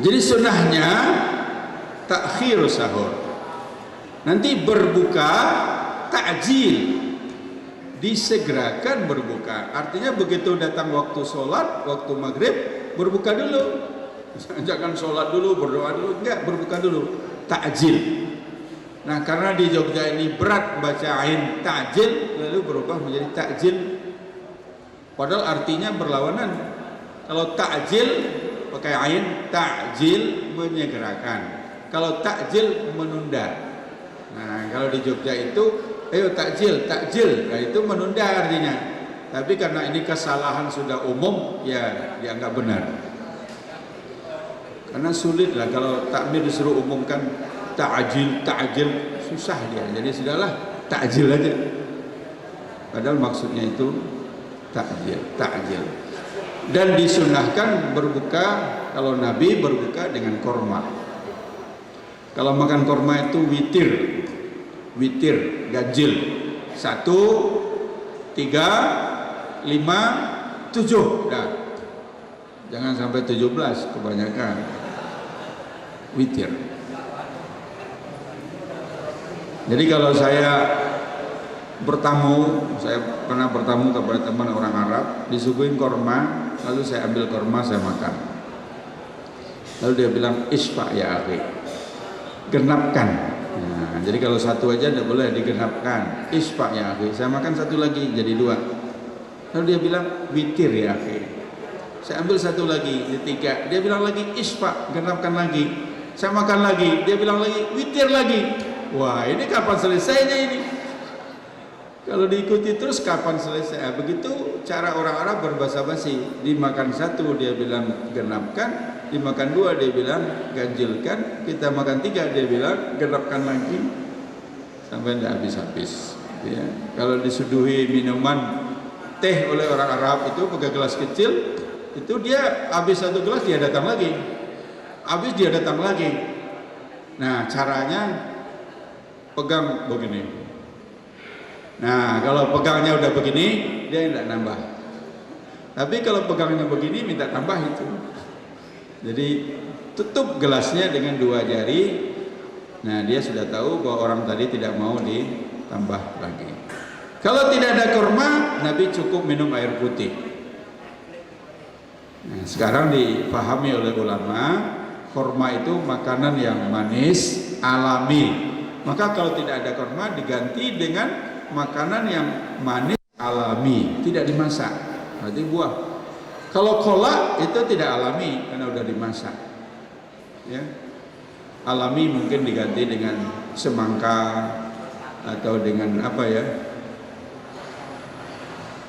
Jadi sunnahnya takhir sahur. Nanti berbuka takjil, disegerakan berbuka. Artinya begitu datang waktu sholat, waktu maghrib, berbuka dulu. Jangan sholat dulu, berdoa dulu, enggak, berbuka dulu. Takjil. Nah, karena di Jogja ini berat baca ain takjil, lalu berubah menjadi takjil. Padahal artinya berlawanan. Kalau takjil pakai ain, takjil menyegerakan. Kalau takjil menunda. Nah, kalau di Jogja itu ayo takjil, nah itu menunda artinya. Tapi karena ini kesalahan sudah umum, ya dianggap benar. Karena sulit lah kalau takmir disuruh umumkan takjil, susah dia. Jadi sudahlah takjil aja. Padahal maksudnya itu takjil. Dan disunahkan berbuka, kalau Nabi berbuka dengan korma. Kalau makan korma itu witir, ganjil. 1, 3, 5, 7. Nah, jangan sampai 17, kebanyakan. Witir. Jadi kalau saya pernah bertamu kepada teman orang Arab, disuguhin korma, lalu saya ambil korma, saya makan. Lalu dia bilang, isfa ya akhi, genapkan. Nah, jadi kalau satu aja tidak boleh digenapkan. Isfa ya akhi, saya makan satu lagi jadi 2. Lalu dia bilang, witir ya akhi. Saya ambil satu lagi jadi 3. Dia bilang lagi, isfa, genapkan lagi. Saya makan lagi, dia bilang lagi, witir lagi. Wah, ini kapan selesainya ini? Kalau diikuti terus kapan selesai? Begitu cara orang Arab berbahasa basi. Dimakan 1 dia bilang genapkan, dimakan 2 dia bilang ganjilkan, kita makan 3 dia bilang genapkan lagi, sampai tidak habis-habis. Ya. Kalau disuduhi minuman teh oleh orang Arab itu pakai gelas kecil, itu dia habis 1 gelas dia datang lagi, habis dia datang lagi. Nah, caranya pegang begini. Nah, kalau pegangnya udah begini, dia tidak nambah. Tapi kalau pegangnya begini, minta tambah itu. Jadi tutup gelasnya dengan 2 jari. Nah, dia sudah tahu bahwa orang tadi tidak mau ditambah lagi. Kalau tidak ada kurma, Nabi cukup minum air putih. Nah, sekarang dipahami oleh ulama, kurma itu makanan yang manis, alami. Maka kalau tidak ada kurma, diganti dengan makanan yang manis alami, tidak dimasak, berarti buah. Kalau kolak itu tidak alami karena udah dimasak. Ya. Alami mungkin diganti dengan semangka atau dengan apa ya,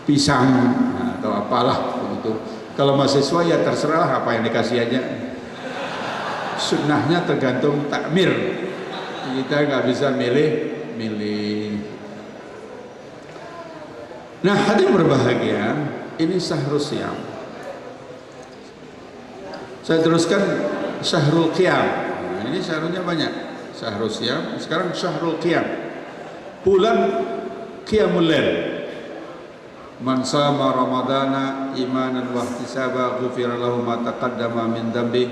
pisang atau apalah begitu. Kalau mahasiswa ya terserah apa yang dikasih aja. Sunnahnya tergantung takmir. Kita nggak bisa milih. Nah, hadirin berbahagia, ini syahrul siyam. Saya teruskan syahrul qiyam. Nah, ini syahrulnya banyak. Syahrul siyam, sekarang syahrul qiyam. Bulan qiyamul lail. Man shama ramadana imanan wa ihtisaba ghufira lahu ma taqaddama min dhanbi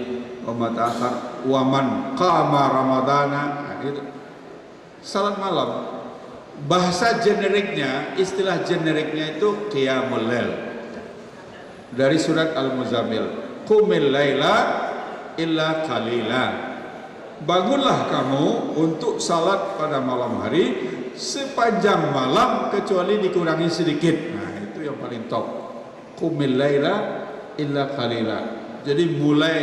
wa ma ta'akhkhar wa man qama ramadana. Nah, itu salat malam. Bahasa generiknya, istilah generiknya itu qiyamul lail. Dari surat Al-Muzammil, qumil laila illa qalila. Bangunlah kamu untuk salat pada malam hari sepanjang malam kecuali dikurangi sedikit. Nah, itu yang paling top. Qumil laila illa qalila. Jadi mulai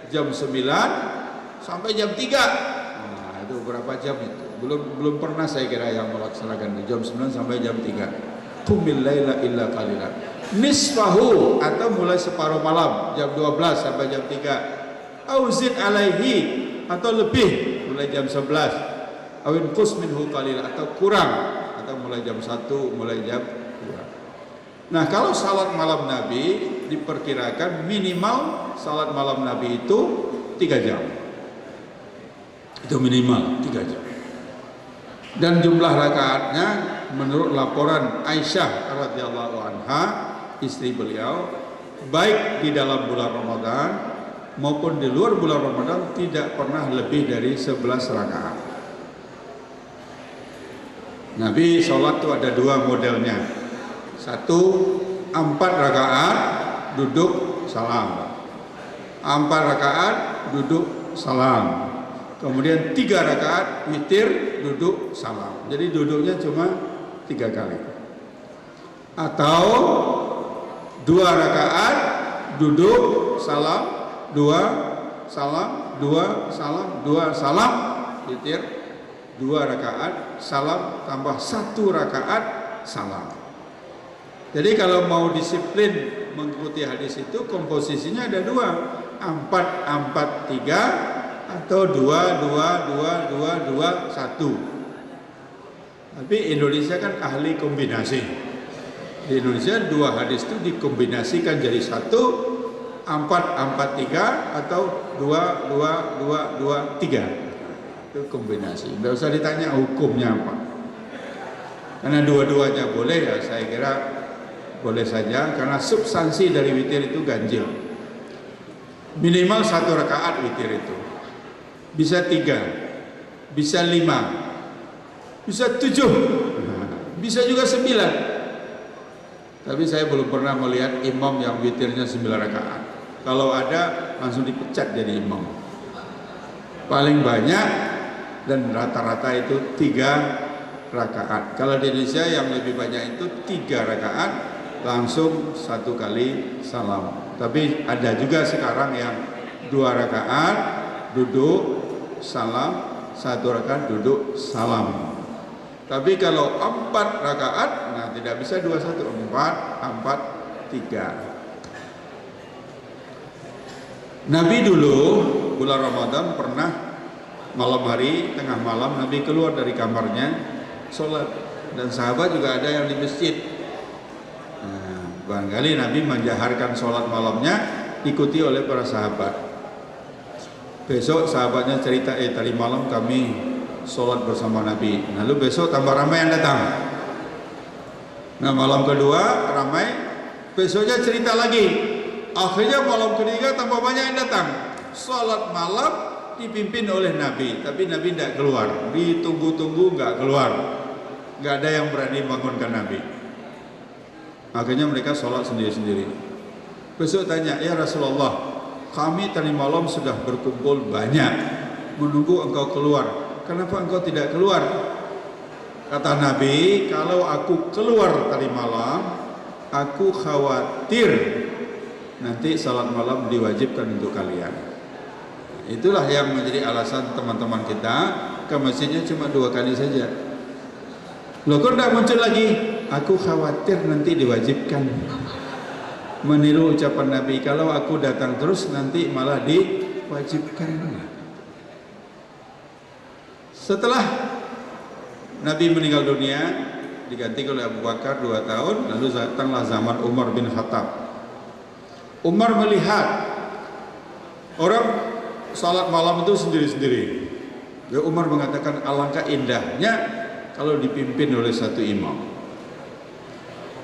jam 9 sampai jam 3. Nah, itu berapa jam itu? Belum pernah saya kira yang melaksanakan di jam 9 sampai jam 3. Qumil laila illa qalila. Nisfahu, atau mulai separuh malam jam 12 sampai jam 3. Auzid alaihi, atau lebih mulai jam 11. Awin qus minhu qalila, atau kurang, atau mulai jam 1, mulai jam 2. Nah, kalau salat malam Nabi diperkirakan minimal salat malam Nabi itu 3 jam. Itu minimal 3 jam. Dan jumlah rakaatnya menurut laporan Aisyah radhiyallahu anha, istri beliau, baik di dalam bulan Ramadan maupun di luar bulan Ramadan tidak pernah lebih dari 11 rakaat. Nabi sholat itu ada dua modelnya. Satu, 4 rakaat duduk salam, 4 rakaat duduk salam, kemudian 3 rakaat witir duduk salam. Jadi duduknya cuma 3 kali. Atau 2 rakaat duduk salam, 2 salam, 2 salam, 2 salam, witir, 2 rakaat salam tambah 1 rakaat salam. Jadi kalau mau disiplin mengikuti hadis itu komposisinya ada 2, 4, 4, 3 atau 2, 2, 2, 2, 2, 1. Tapi Indonesia kan ahli kombinasi. Di Indonesia 2 hadis itu dikombinasikan jadi 1, 4, 4, 3 atau 2, 2, 2, 2, 3. Itu kombinasi. Tidak usah ditanya hukumnya apa. Karena dua-duanya boleh ya, saya kira boleh saja, karena substansi dari witir itu ganjil. Minimal 1 rakaat witir itu. Bisa 3, bisa 5, bisa 7, bisa juga 9. Tapi saya belum pernah melihat imam yang witirnya 9 rakaat. Kalau ada langsung dipecat jadi imam. Paling banyak dan rata-rata itu 3 rakaat. Kalau di Indonesia yang lebih banyak itu 3 rakaat langsung 1 kali salam. Tapi ada juga sekarang yang 2 rakaat duduk salam, 1 rakaat duduk salam. Tapi kalau 4 rakaat, nah tidak bisa 2, 1, 4, 4, 3. Nabi dulu bulan Ramadan pernah malam hari, tengah malam Nabi keluar dari kamarnya sholat, dan sahabat juga ada yang di masjid. Barangkali Nabi menjaharkan sholat malamnya diikuti oleh para sahabat. Besok sahabatnya cerita, tadi malam kami sholat bersama Nabi. Lalu besok tambah ramai yang datang. Nah malam kedua ramai, besoknya cerita lagi. Akhirnya malam ketiga tambah banyak yang datang. Sholat malam dipimpin oleh Nabi, tapi Nabi tidak keluar. Ditunggu-tunggu nggak keluar. Nggak ada yang berani bangunkan Nabi. Akhirnya mereka sholat sendiri-sendiri. Besok tanya, ya Rasulullah, kami tadi malam sudah berkumpul banyak menunggu engkau keluar. Kenapa engkau tidak keluar? Kata Nabi, kalau aku keluar tadi malam, aku khawatir nanti salat malam diwajibkan untuk kalian. Itulah yang menjadi alasan teman-teman kita ke masjidnya cuma 2 kali saja. Loh kok tidak muncul lagi? Aku khawatir nanti diwajibkan. Meniru ucapan Nabi, kalau aku datang terus nanti malah diwajibkan. Setelah Nabi meninggal dunia, diganti oleh Abu Bakar 2 tahun, lalu datanglah zaman Umar bin Khattab. Umar melihat orang salat malam itu sendiri-sendiri. Umar mengatakan alangkah indahnya kalau dipimpin oleh satu imam.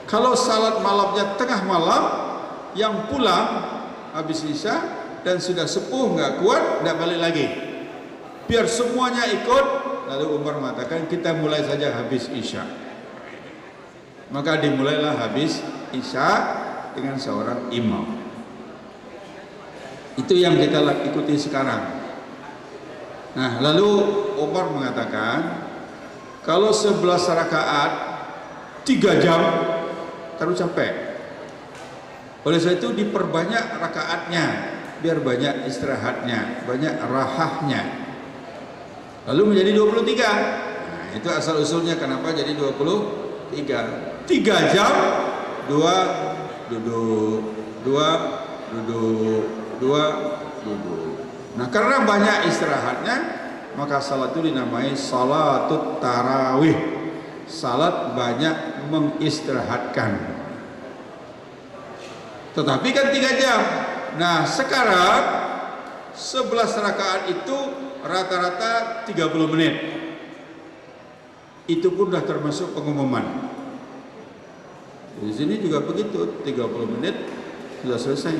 Kalau salat malamnya tengah malam, yang pulang habis isya dan sudah sepuh nggak kuat, tidak balik lagi. Biar semuanya ikut. Lalu Umar mengatakan kita mulai saja habis isya. Maka dimulailah habis isya dengan seorang imam. Itu yang kita ikuti sekarang. Nah, lalu Umar mengatakan kalau 11 rakaat 3 jam terlalu capek. Oleh sebab itu diperbanyak rakaatnya biar banyak istirahatnya, banyak rahahnya. Lalu menjadi 23. Nah, itu asal usulnya kenapa jadi 23. 3 jam 2 duduk, 2 duduk, 2 duduk. Nah, karena banyak istirahatnya, maka salat itu dinamai salatut tarawih. Salat banyak mengistirahatkan. Tetapi kan 3 jam. Nah, sekarang 11 rakaat itu rata-rata 30 menit. Itu pun sudah termasuk pengumuman. Di sini juga begitu, 30 menit sudah selesai.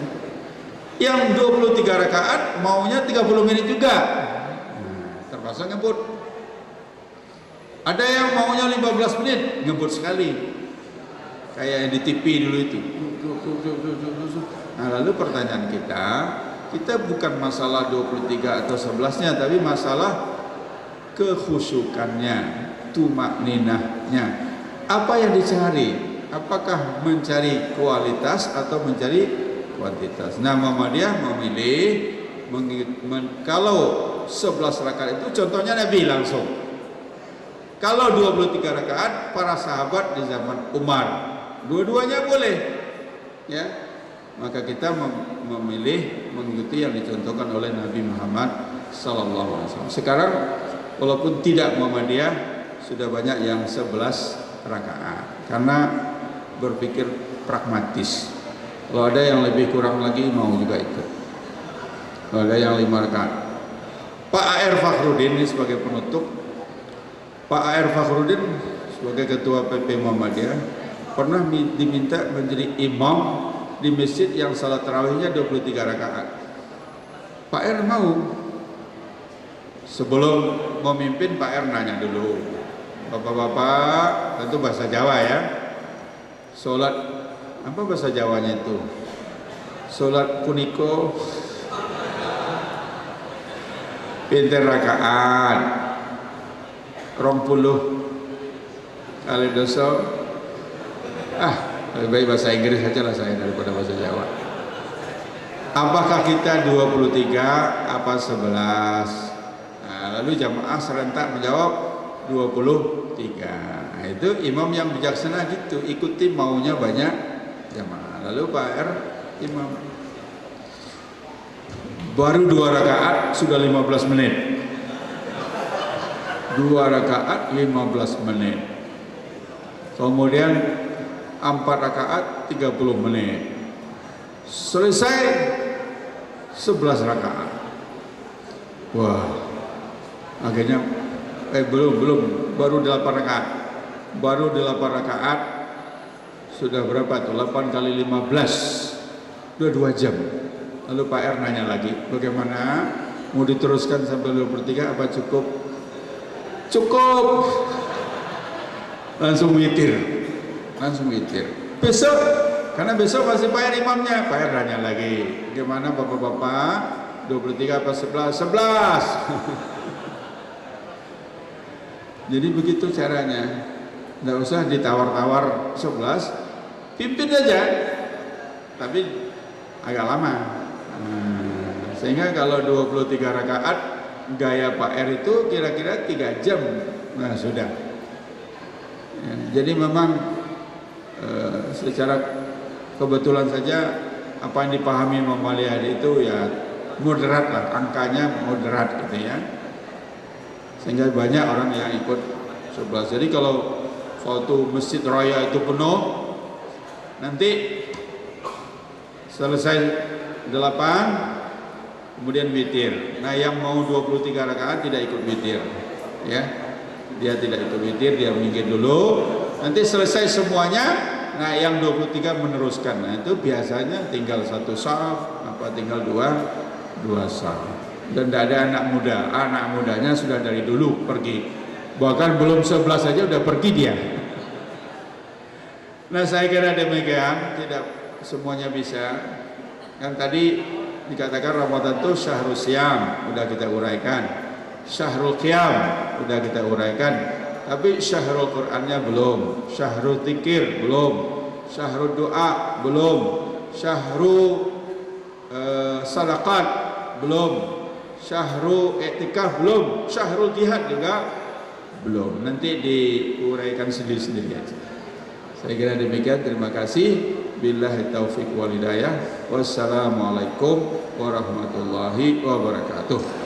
Yang 23 rakaat maunya 30 menit juga. Terpaksa ngebut. Ada yang maunya 15 menit, ngebut sekali. Kayak yang di TV dulu itu. Nah, lalu pertanyaan kita bukan masalah 23 atau 11-nya, tapi masalah kekhusyukannya, tumakninahnya. Apa yang dicari? Apakah mencari kualitas atau mencari kuantitas? Nah, Muhammadiyah memilih kalau 11 rakaat itu contohnya Nabi langsung. Kalau 23 rakaat para sahabat di zaman Umar, dua-duanya boleh. Ya. Maka kita memilih mengikuti yang dicontohkan oleh Nabi Muhammad sallallahu alaihi wasallam. Sekarang walaupun tidak Muhammadiyah sudah banyak yang 11 rakaat karena berpikir pragmatis. Kalau ada yang lebih kurang lagi mau juga ikut. Kalau ada yang 5 rakaat. Pak A.R. Fakhruddin ini sebagai penutup. Pak A.R. Fakhruddin sebagai ketua PP Muhammadiyah pernah diminta menjadi imam di masjid yang salat tarawihnya 23 rakaat. Pak R mau. Sebelum memimpin Pak R nanya dulu, Bapak-bapak, tentu bahasa Jawa ya. Salat apa bahasa Jawanya itu? Salat puniko pinten rakaat 20 kali dosa. Lebih baik bahasa Inggris saja lah saya daripada bahasa Jawa. Apakah kita 23 apa 11? Nah, lalu jamaah serentak menjawab 23. Nah, itu imam yang bijaksana gitu, ikuti maunya banyak jamaah. Lalu Pak R imam. Baru 2 rakaat sudah 15 menit. 2 rakaat 15 menit. Kemudian 4 rakaat 30 menit. Selesai 11 rakaat. Wah. Akhirnya belum baru 8 rakaat. Baru 8 rakaat sudah berapa tuh? 8 kali 15. Udah 2 jam. Lalu Pak R nanya lagi, bagaimana? Mau diteruskan sampai 23 apa cukup? Cukup. Langsung witir. Besok, karena besok masih Pak R imamnya. Pak R nanya lagi, bagaimana bapak-bapak? 23 apa 11? 11. Jadi begitu caranya. Nggak usah ditawar-tawar 11, pimpin aja. Tapi agak lama. Sehingga kalau 23 rakaat gaya Pak R itu kira-kira 3 jam. Nah sudah. Jadi memang secara kebetulan saja apa yang dipahami Muhammadiyah itu ya moderat lah, angkanya moderat gitu ya, sehingga banyak orang yang ikut 11. Jadi kalau suatu masjid raya itu penuh, nanti selesai 8 kemudian witir. Nah yang mau 23 rakaat tidak ikut witir ya, dia tidak ikut witir, dia minggir dulu. Nanti selesai semuanya, nah yang 23 meneruskan. Nah itu biasanya tinggal 1 shaf, tinggal 2 shaf. Dan tidak ada anak muda. Anak mudanya sudah dari dulu pergi. Bahkan belum 11 saja udah pergi dia. Nah saya kira demikian, tidak semuanya bisa. Kan tadi dikatakan Ramadan itu syahrul siyam, udah kita uraikan. Syahrul qiyam, udah kita uraikan. Tapi syahrul Qur'annya belum, syahrul dzikir belum, syahrul doa belum, syahrul sadaqat belum, syahrul i'tikaf belum, syahrul jihad juga belum. Nanti diuraikan sendiri-sendiri aja. Saya kira demikian, terima kasih. Billahi taufiq wal hidayah. Wassalamualaikum warahmatullahi wabarakatuh.